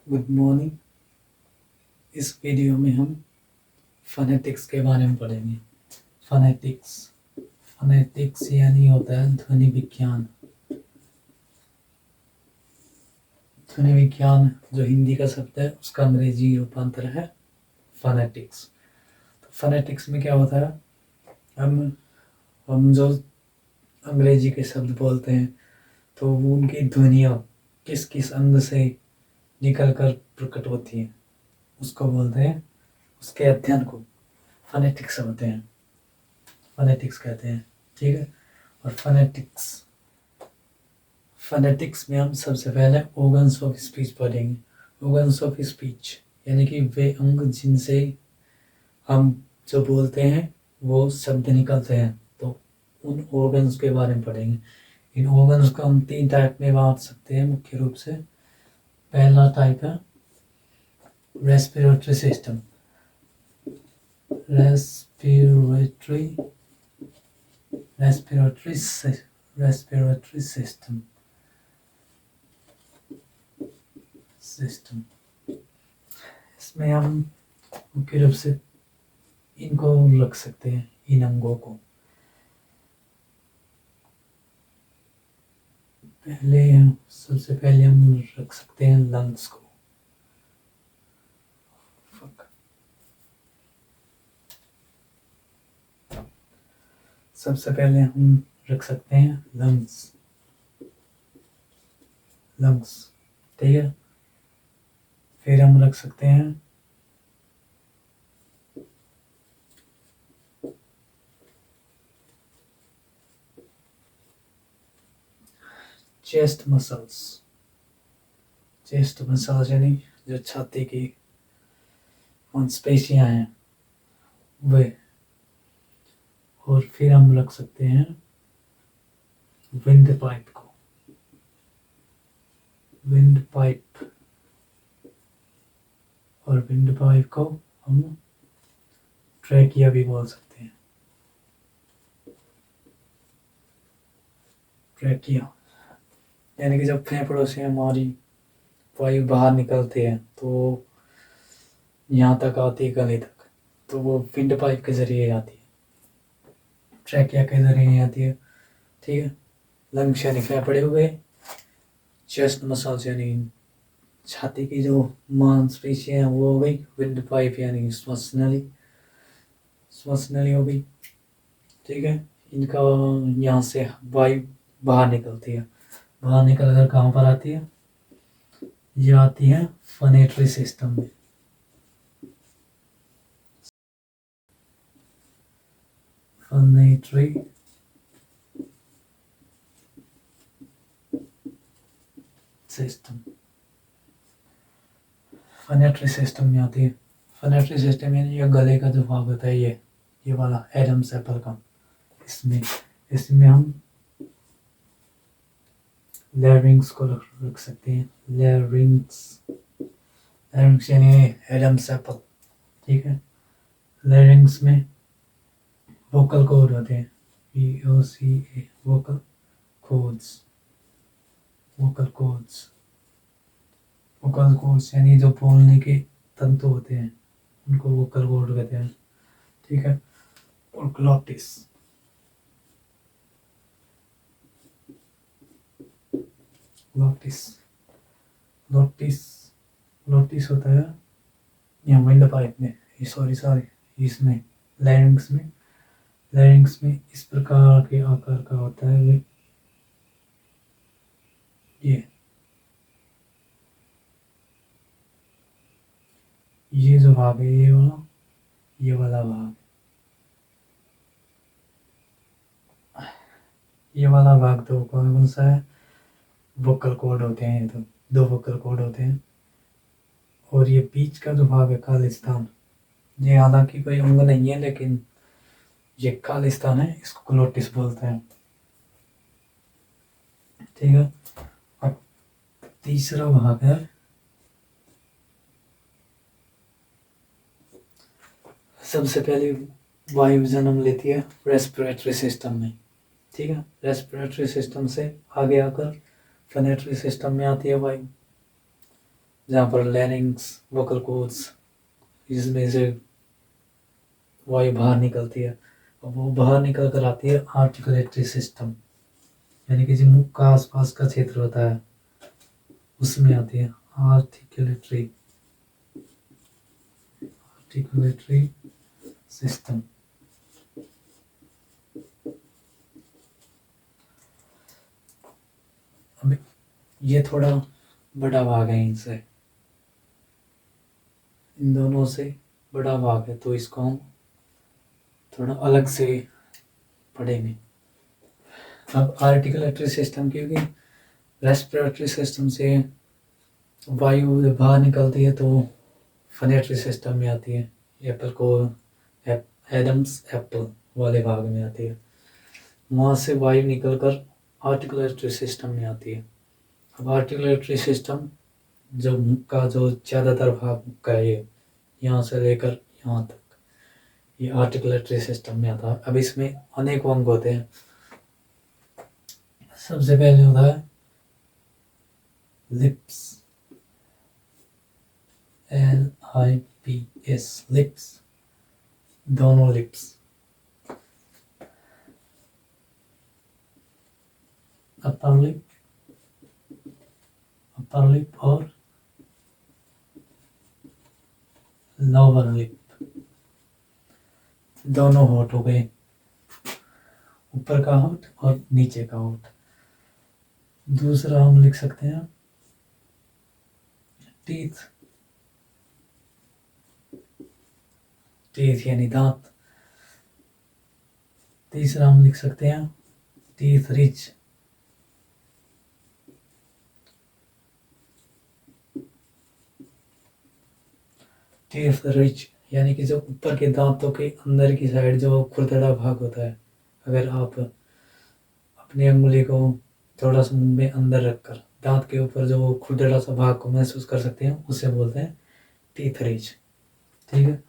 Good morning. इस video में हम फोनेटिक्स के बारे में पढ़ेंगे। फोनेटिक्स फोनेटिक्स यानी होता है ध्वनि विज्ञान। ध्वनि विज्ञान जो हिंदी का शब्द है उसका अंग्रेजी रूपांतर है फोनेटिक्स। तो फोनेटिक्स में क्या होता है, हम जो अंग्रेजी के शब्द बोलते हैं तो वो उनकी ध्वनियाँ किस किस अंग से निकल कर प्रकट होती हैं उसको बोलते हैं, उसके अध्ययन को फोनेटिक्स बोलते हैं, फोनेटिक्स कहते हैं। ठीक है। और फोनेटिक्स में हम सबसे पहले ऑर्गन्स ऑफ स्पीच पढ़ेंगे। ऑर्गन्स ऑफ स्पीच यानी कि वे अंग जिनसे हम जो बोलते हैं वो शब्द निकलते हैं, तो उन ऑर्गन्स के बारे में पढ़ेंगे। इन ऑर्गन्स को हम 3 टाइप में बांट सकते हैं मुख्य रूप से। पहला टाइप है रेस्पिरेटरी सिस्टम। रेस्पिरेटरी सिस्टम इसमें हम मुख्य रूप से इनको रख सकते हैं, इन अंगों को। सबसे पहले हम रख सकते हैं लंग्स को। सबसे पहले हम रख सकते हैं लंग्स। ठीक है। फिर हम रख सकते हैं चेस्ट मसल्स यानी जो छाती की मांसपेशियां हैं वे। और फिर हम रख सकते हैं विंड पाइप को। और विंड पाइप को हम ट्रैकिया भी बोल सकते हैं। ट्रैकिया यानी कि जब फेफड़ों से हमारी वायु बाहर निकलती है तो यहाँ तक आती है गले तक, तो वो विंड पाइप के जरिए आती है, ट्रैकिया के जरिए आती है। ठीक है। लंग्स यानी फेफड़े हो गए, चेस्ट मसल्स यानी छाती की जो मांसपेशियां हैं वो हो गई, विंड पाइप यानी श्वास नली हो गई। ठीक है। इनका यहाँ से वायु बाहर निकलती है। बाहर निकल कर कहाँ पर आती है? ये आती है फोनेटरी सिस्टम में। फोनेटरी सिस्टम में आती है। फोनेटरी सिस्टम यानी ये गले का जो भाग होता है, ये वाला एडम्स एप्पल का, इसमें हम लैरिंग्स को रख सकते हैं। लैरिंग्स यानी एडम्स एप्पल। ठीक है। लैरिंग्स में वोकल कॉर्ड होते हैं, VOCA, वोकल कॉर्ड्स यानी जो बोलने के तंतु होते हैं उनको वोकल कॉर्ड कहते हैं। ठीक है। और ग्लॉटिस होता है यहाँ विंड पाइप में, सॉरी इसमें लैरिंग्स में इस प्रकार के आकार का होता है। ये जो भाग है ये वाला भाग, ये वाला भाग तो कौन सा है? वोकल कॉर्ड होते हैं। तो 2 वोकल कॉर्ड होते हैं। और ये बीच का जो भाग है खालिस्तान, ये हालांकि कोई अंग नहीं है लेकिन ये खालिस्तान है, इसको ग्लोटिस बोलते हैं। ठीक है। अब तीसरा भाग है सबसे पहले वायु जन्म लेती है रेस्पिरेटरी सिस्टम में। ठीक है। रेस्पिरेटरी सिस्टम से आगे आकर फोनेटरी सिस्टम में आती है वायु। जहाँ पर लैरिंग्स, वोकल कोर्ड्स, इसमें से वायु बाहर निकलती है। और वो बाहर निकल कर आती है आर्टिकुलेटरी सिस्टम, यानी कि जो मुख का आसपास का क्षेत्र होता है उसमें आती है आर्टिकुलेटरी आर्टिकुलेटरी सिस्टम। अब ये थोड़ा बड़ा भाग है, इनसे, इन दोनों से बड़ा भाग है, तो इसको हम थोड़ा अलग से पढ़ेंगे। अब आर्टिकुलेटरी सिस्टम, क्योंकि रेस्पिरेटरी सिस्टम से वायु जब बाहर निकलती है तो फनेटरी सिस्टम में आती है, एप्पल को एडम्स एप्पल वाले भाग में आती है, वहाँ से वायु निकलकर आर्टिकुलेटरी सिस्टम में आती है। अब आर्टिकुलेटरी सिस्टम जो मुख का जो ज़्यादातर भाग का है, ये यहाँ से लेकर यहाँ तक, ये आर्टिकुलेटरी सिस्टम में आता है। अब इसमें अनेकों अंग होते हैं। सबसे पहले होता है लिप्स, LIPS, लिप्स, दोनों लिप्स, अपर लिप और लोअर लिप, दोनों होठ हो गए, ऊपर का होठ और नीचे का होठ। दूसरा हम लिख सकते हैं टीथ, टीथ यानी दांत। तीसरा हम लिख सकते हैं टीथ रिज, टीथ रिज यानी कि जो ऊपर के दांतों के अंदर की साइड जो खुरदरा भाग होता है, अगर आप अपनी अंगुली को थोड़ा सा मुंह में अंदर रखकर दांत के ऊपर जो खुरदरा सा भाग को महसूस कर सकते हैं, उसे बोलते हैं टीथ रिज। ठीक है।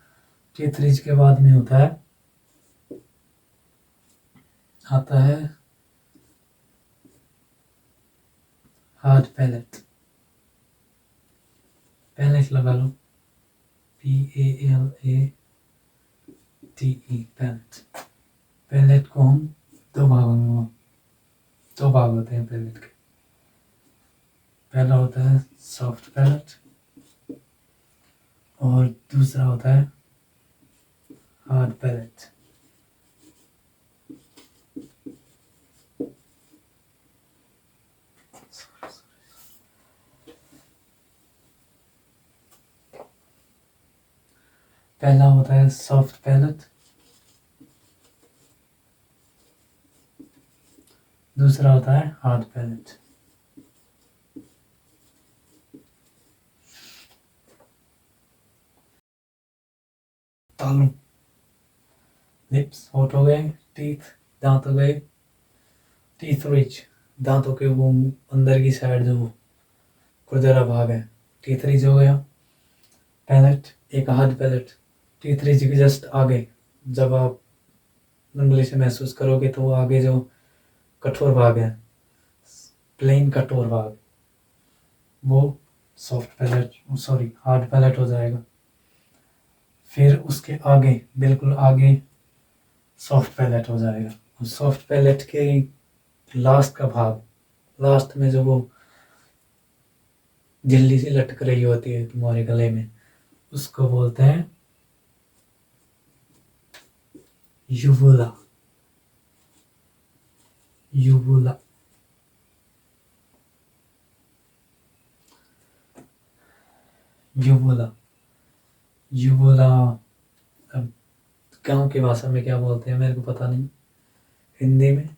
टीथ रिज के बाद में होता है, आता है हार्ड पैलेट, पैलेट लगा लो, PALATE, पैलेट। पैलेट को हम दो भाग होते हैं पैलेट के। पहला होता है सॉफ्ट पैलेट और दूसरा होता है हार्ड पैलेट। पहला होता है सॉफ्ट पैलेट, दूसरा होता है हार्ड पैलेट। तालू, लिप्स होठ हो गए, टीथ दांत हो गए, टीथ रिज दांतों के वो अंदर की साइड जो खुरदरा भाग है, टीथ रिज हो गया। पैलेट, एक हार्ड पैलेट, टीथ रिज के जस्ट आगे, जब आप उंगली से महसूस करोगे तो आगे जो कठोर भाग है, प्लेन कठोर भाग, वो soft palate, sorry hard palate हो जाएगा। फिर उसके आगे, बिल्कुल आगे सॉफ्ट पैलेट हो जाएगा। और सॉफ्ट पैलेट के लास्ट का भाग, लास्ट में जो वो झिल्ली सी लटक रही होती है तुम्हारे गले में, उसको बोलते हैं यूवुला, यूवुला। यूवुला, यूवुला, अब गांव की भाषा में क्या बोलते हैं मेरे को पता नहीं, हिंदी में,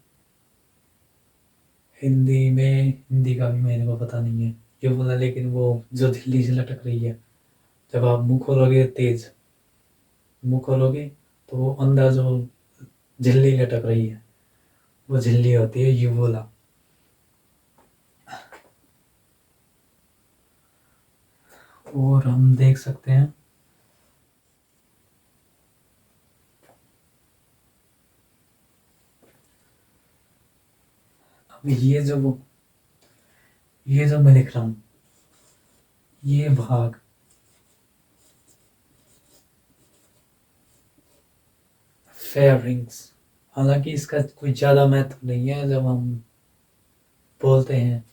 हिंदी का भी मेरे को पता नहीं है यूवुला, लेकिन वो जो झिल्ली से लटक रही है, जब आप मुंह खोलोगे, तेज मुंह खोलोगे तो वो अंदर जो झिल्ली लटक रही है, वो झिल्ली होती है यूवुला। और हम देख सकते हैं अब ये जो मैं लिख रहा हूँ, ये भाग फेयरिंग्स, हालांकि इसका कोई ज़्यादा महत्व नहीं है जब हम बोलते हैं,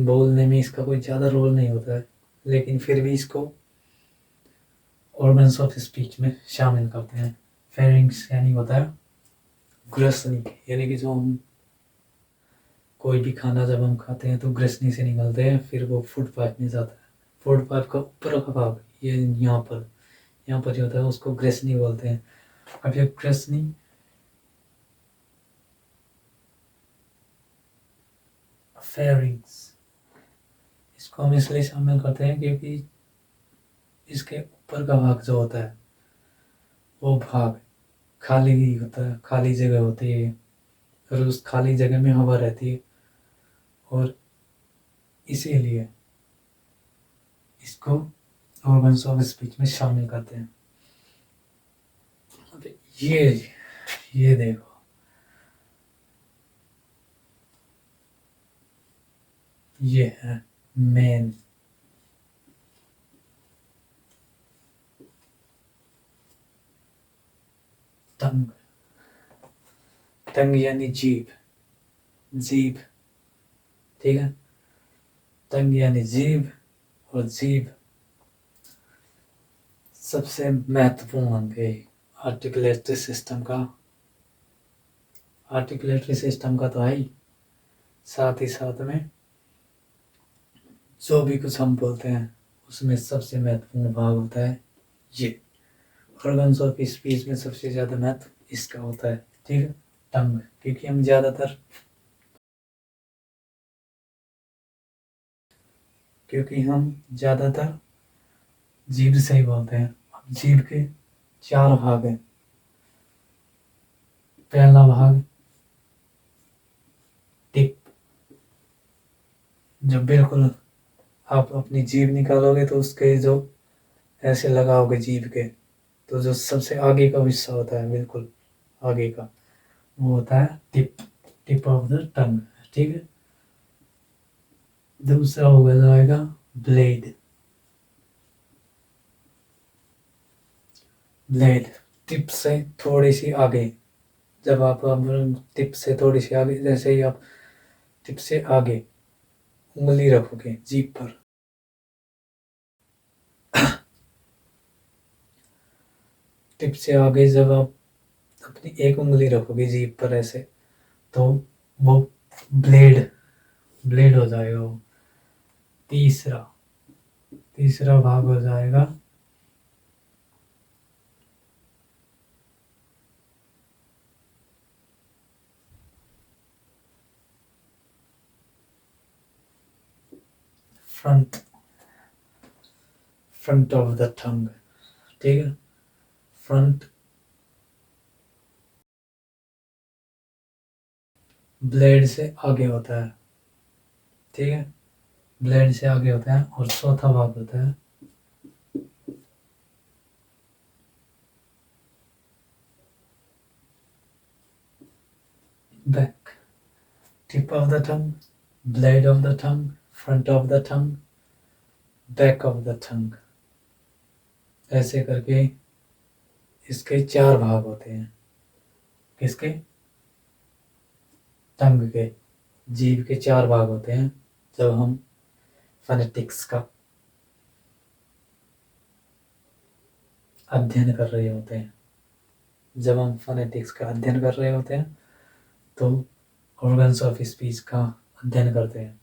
बोलने में इसका कोई ज़्यादा रोल नहीं होता है, लेकिन फिर भी इसको ऑर्गन्स ऑफ स्पीच में शामिल करते हैं। फेरिंग्स यानी होता है ग्रसनी, यानी कि जो हम कोई भी खाना जब हम खाते हैं तो ग्रसनी से निकलते हैं, फिर वो फूड पाइप में जाता है। फूड पाइप का ऊपर का भाग ये यहाँ पर जो होता है उसको ग्रसनी बोलते हैं। अब ये ग्रसनी फेरिंग्स, इसको हम इसलिए शामिल करते हैं क्योंकि इसके ऊपर का भाग जो होता है वो भाग खाली ही होता है, खाली जगह होती है, और उस खाली जगह में हवा रहती है, और इसीलिए इसको ऑर्गन्स ऑफ स्पीच में शामिल करते हैं। अब ये देखो, ये है मेन टंग। टंग यानी जीभ, जीभ, ठीक है। टंग यानी जीभ, और जीभ सबसे महत्वपूर्ण अंग है आर्टिकुलेटरी सिस्टम का। आर्टिकुलेटरी सिस्टम का तो है ही, साथ ही साथ में जो भी कुछ हम बोलते हैं उसमें सबसे महत्वपूर्ण भाग होता है ये। ऑर्गन्स ऑफ स्पीच में सबसे ज़्यादा महत्व इसका होता है, ठीक है, टंग, क्योंकि हम ज़्यादातर जीभ से ही बोलते हैं। अब जीभ के 4 भाग हैं। पहला भाग टिप, जब बिल्कुल आप अपनी जीभ निकालोगे तो उसके जो ऐसे लगाओगे जीभ के, तो जो सबसे आगे का हिस्सा होता है बिल्कुल आगे का, वो होता है टिप, टिप ऑफ द टंग, ठीक है। दूसरा हो जाएगा ब्लेड। ब्लेड टिप से थोड़ी सी आगे, जब आप टिप से थोड़ी सी आगे, जैसे ही आप टिप से आगे उंगली रखोगे जीभ पर, टिप से आगे जब आप अपनी एक उंगली रखोगे जीभ पर ऐसे, तो वो ब्लेड ब्लेड हो जाएगा वो। तीसरा भाग हो जाएगा फ्रंट ऑफ द टंग, ठीक है। फ्रंट ब्लेड से आगे होता है, ठीक है, ब्लेड से आगे होता है। और चौथा भाग होता है back, tip of the tongue, blade of the tongue, front of the tongue, back of the टंग, ऐसे करके इसके 4 भाग होते हैं। किसके? टंग के, जीभ के 4 भाग होते हैं जब हम फोनेटिक्स का अध्ययन कर रहे होते हैं। जब हम फोनेटिक्स का अध्ययन कर रहे होते हैं तो ऑर्गन्स ऑफ स्पीच का अध्ययन करते हैं।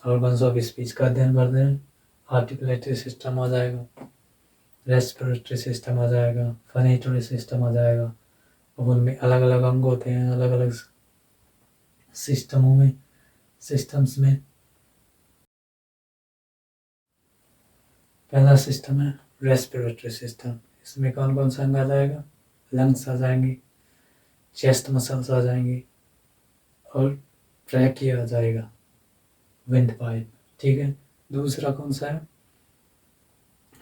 ऑर्गन्स ऑफ स्पीच का अध्ययन करते हैं, आर्टिकुलेटरी सिस्टम आ जाएगा, रेस्पिरेटरी सिस्टम आ जाएगा, फोनेटरी सिस्टम आ जाएगा। अब उनमें अलग अलग अंग होते हैं, अलग अलग सिस्टम्स में पहला सिस्टम है रेस्पिरेटरी सिस्टम। इसमें कौन कौन सा अंग आ जाएगा? लंग्स आ जाएंगे, चेस्ट मसल्स आ जाएंगे, और ट्रैकिया आ जाएगा, विंड पाइप, ठीक है। दूसरा कौन सा है?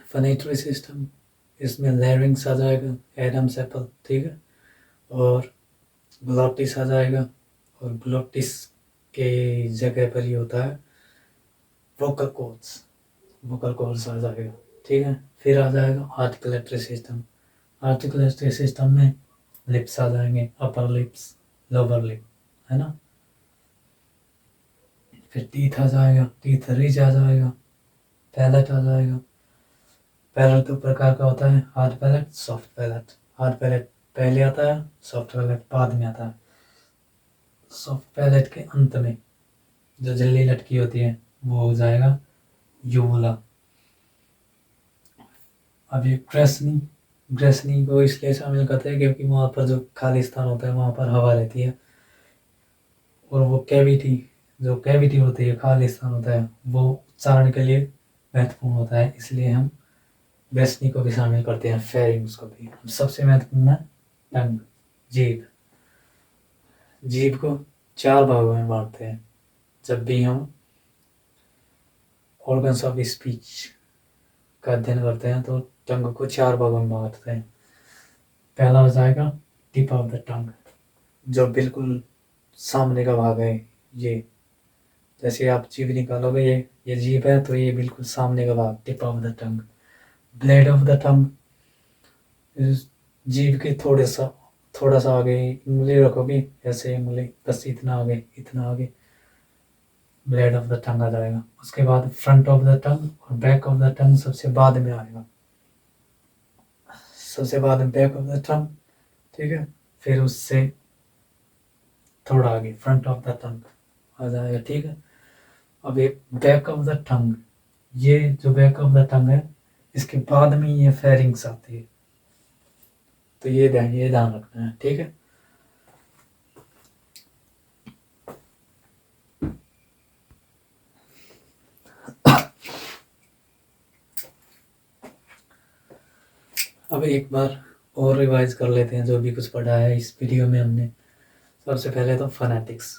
Phonatory system. इसमें लैरिंग्स आ जाएगा, एडम्स एप्पल, ठीक है, और ग्लॉटिस आ जाएगा, और ग्लॉटिस के जगह पर ही होता है वोकल कॉर्ड्स, वोकल कॉर्ड्स आ जाएगा, ठीक है। फिर आ जाएगा आर्टिकुलेटरी सिस्टम। आर्टिकुलेटरी सिस्टम में लिप्स आ जाएंगे, अपर लिप्स, लोअर लिप, है ना। फिर टीथ आ जाएगा, टीथ रिज आ जाएगा, पैलेट आ जाएगा। पैलेट दो प्रकार का होता है, hard palate, soft palate. Hard palette पहले आता है, सॉफ्ट पैलेट बाद में आता है। सॉफ्ट पैलेट के अंत में जो झिल्ली लटकी होती है वो हो जाएगा यूवुला। अब ये ग्रेसनी, ग्रेसनी को इसलिए शामिल करते हैं क्योंकि वहाँ पर जो खाली स्थान होता है वहाँ पर हवा रहती है, और वो कैविटी, जो कैविटी होती है, खाली स्थान होता है, वो उच्चारण के लिए महत्वपूर्ण होता है, इसलिए हम ग्रेसनी को भी शामिल करते हैं, फेरिंग्स को भी। सबसे महत्वपूर्ण है टंग, जीभ। जीभ को 4 भागों में बांटते हैं। जब भी हम ऑर्गन्स ऑफ स्पीच का अध्ययन करते हैं तो टंग को 4 भागों में बांटते हैं। पहला हो जाएगा टिप ऑफ द टंग, जो बिल्कुल सामने का भाग है। ये जैसे आप जीभ निकालोगे, ये जीभ है तो ये बिल्कुल सामने का भाग, tip of the tongue. Blade of the टंग, जीभ के थोड़ा सा आगे उंगली रखोगे, ऐसे उंगली बस इतना आगे, इतना आगे, ब्लेड ऑफ द टंग आ जाएगा। उसके बाद फ्रंट ऑफ द टंग और बैक ऑफ द टंग सबसे बाद में आएगा, सबसे बाद में बैक ऑफ द टंग, ठीक है। फिर उससे थोड़ा आगे फ्रंट ऑफ द टंग आ जाएगा, ठीक है। अब ये बैक ऑफ द टंग, ये जो बैक ऑफ द टंग है इसके बाद में ये फेरिंग्स आती है, तो ये ध्यान रखना है, ठीक है। अब एक बार और रिवाइज कर लेते हैं जो भी कुछ पढ़ा है इस वीडियो में हमने। सबसे पहले तो फोनेटिक्स।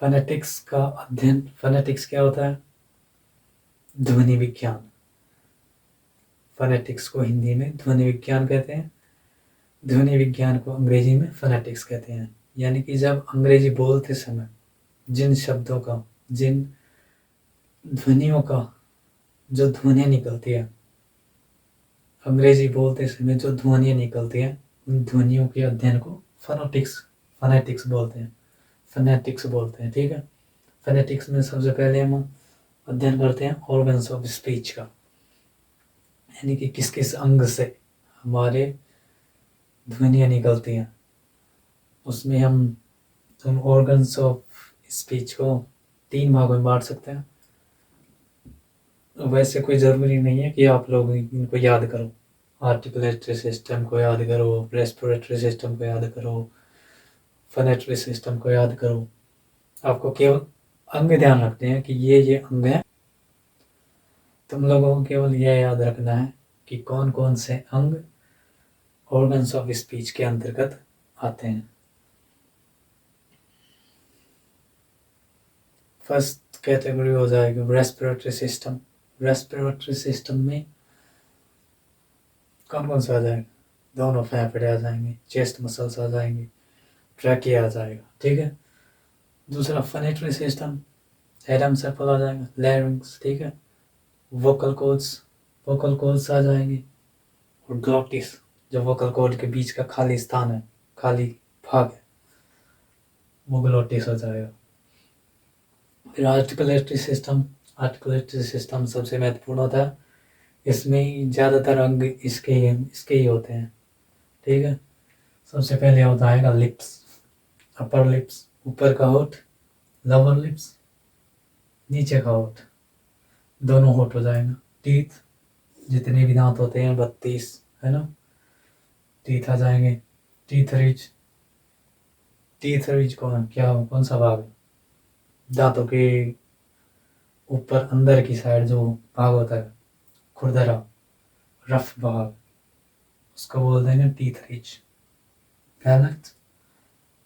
फोनेटिक्स का अध्ययन, फोनेटिक्स क्या होता है? ध्वनि विज्ञान। फोनेटिक्स को हिंदी में ध्वनि विज्ञान कहते हैं, ध्वनि विज्ञान को अंग्रेजी में फोनेटिक्स कहते हैं। यानी कि जब अंग्रेजी बोलते समय जिन शब्दों का, जिन ध्वनियों का जो ध्वनियाँ निकलती है, अंग्रेजी बोलते समय जो ध्वनियाँ निकलती हैं, उन ध्वनियों के अध्ययन को फोनेटिक्स बोलते हैं, फोनेटिक्स बोलते हैं, ठीक है। फोनेटिक्स में सबसे पहले हम अध्ययन करते हैं ऑर्गन्स ऑफ स्पीच का, यानी कि किस किस अंग से हमारे ध्वनियाँ निकलती हैं। उसमें हम ऑर्गन्स ऑफ स्पीच को 3 भागों में बांट सकते हैं। वैसे कोई ज़रूरी नहीं है कि आप लोग इनको याद करो, आर्टिकुलेटरी सिस्टम को याद करो, रेस्पिरेटरी सिस्टम को याद करो, फोनेटरी सिस्टम को याद करो। आपको केवल अंग ध्यान रखते हैं कि ये अंग है। तुम लोगों को केवल यह याद रखना है कि कौन कौन से अंग ऑर्गन्स ऑफ स्पीच के अंतर्गत आते हैं। फर्स्ट कैटेगरी हो जाएगी रेस्पिरेटरी सिस्टम। रेस्पिरेटरी सिस्टम में कौन कौन सा आ जाएगा? दोनों फेफड़े आ जाएंगे, चेस्ट मसल्स आ जाएंगे, ट्रैकिया आ जाएगा, ठीक है। दूसरा फोनेटरी सिस्टम, एडम सर्कल आ जाएगा, लैरिंक्स, ठीक है। वोकल कॉर्ड्स आ जाएंगे, और ग्लॉटिस, जो वोकल कॉर्ड के बीच का खाली स्थान है, खाली भाग है, वो ग्लॉटिस हो जाएगा। फिर आर्टिकुलेटरी सिस्टम सबसे महत्वपूर्ण होता है। इसमें ज़्यादातर अंग इसके ही होते हैं, ठीक है। सबसे पहले हो जाएगा लिप्स, अपर लिप्स, ऊपर का होठ, लोअर लिप्स, नीचे का होठ, दोनों होठ हो जाएगा। टीथ, जितने भी दांत होते हैं 32, है ना, टीथ आ जाएंगे। टीथ रिज कौन सा भाग है? दांतों के ऊपर अंदर की साइड जो भाग होता है, खुरदरा, रफ भाग, उसको बोल देंगे teeth ridge.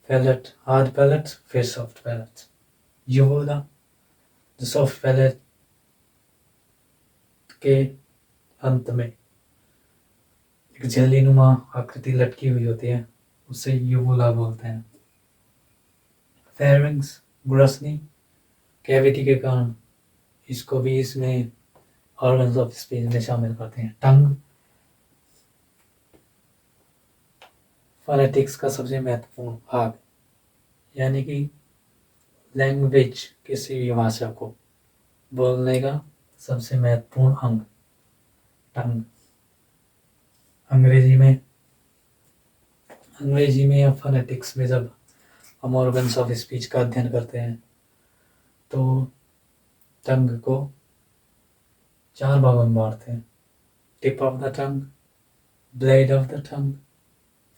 Palate, hard palate, फिर सॉफ्ट पैलेट। यूवुला, जो सॉफ्ट पैलेट के अंत में एक झिल्ली नुमा आकृति लटकी हुई होती है, उसे यूवुला बोलते हैं। फेरिंग्स, ग्रसनी, कैविटी के कारण इसको भी इसमें ऑर्गन्स ऑफ स्पीच में शामिल करते हैं। टंग फोनेटिक्स का सबसे महत्वपूर्ण भाग, यानी कि लैंग्वेज, किसी भी भाषा को बोलने का सबसे महत्वपूर्ण अंग टंग। अंग्रेजी में या फोनेटिक्स में जब हम ऑर्गन्स ऑफ स्पीच का अध्ययन करते हैं तो टंग को 4 भागों में बांटते हैं। Tip of the tongue, blade of the tongue,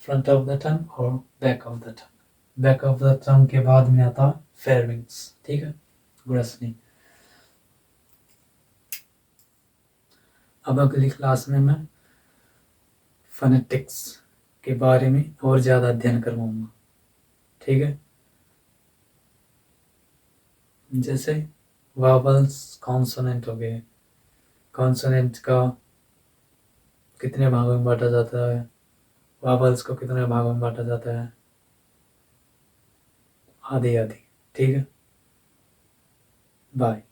front of the tongue और back of the tongue. Back of the tongue के बाद में आता फेरिंग्स, ठीक है, ग्रसनी। अब अगली क्लास में मैं फोनेटिक्स के बारे में और ज़्यादा अध्ययन करवाऊंगा, ठीक है। जैसे वावल्स, कॉन्सोनेंट हो गए, कॉन्सोनेंट का कितने भागों में बांटा जाता है, वावल्स को कितने भागों में बांटा जाता है, आदि आदि, ठीक है। बाय।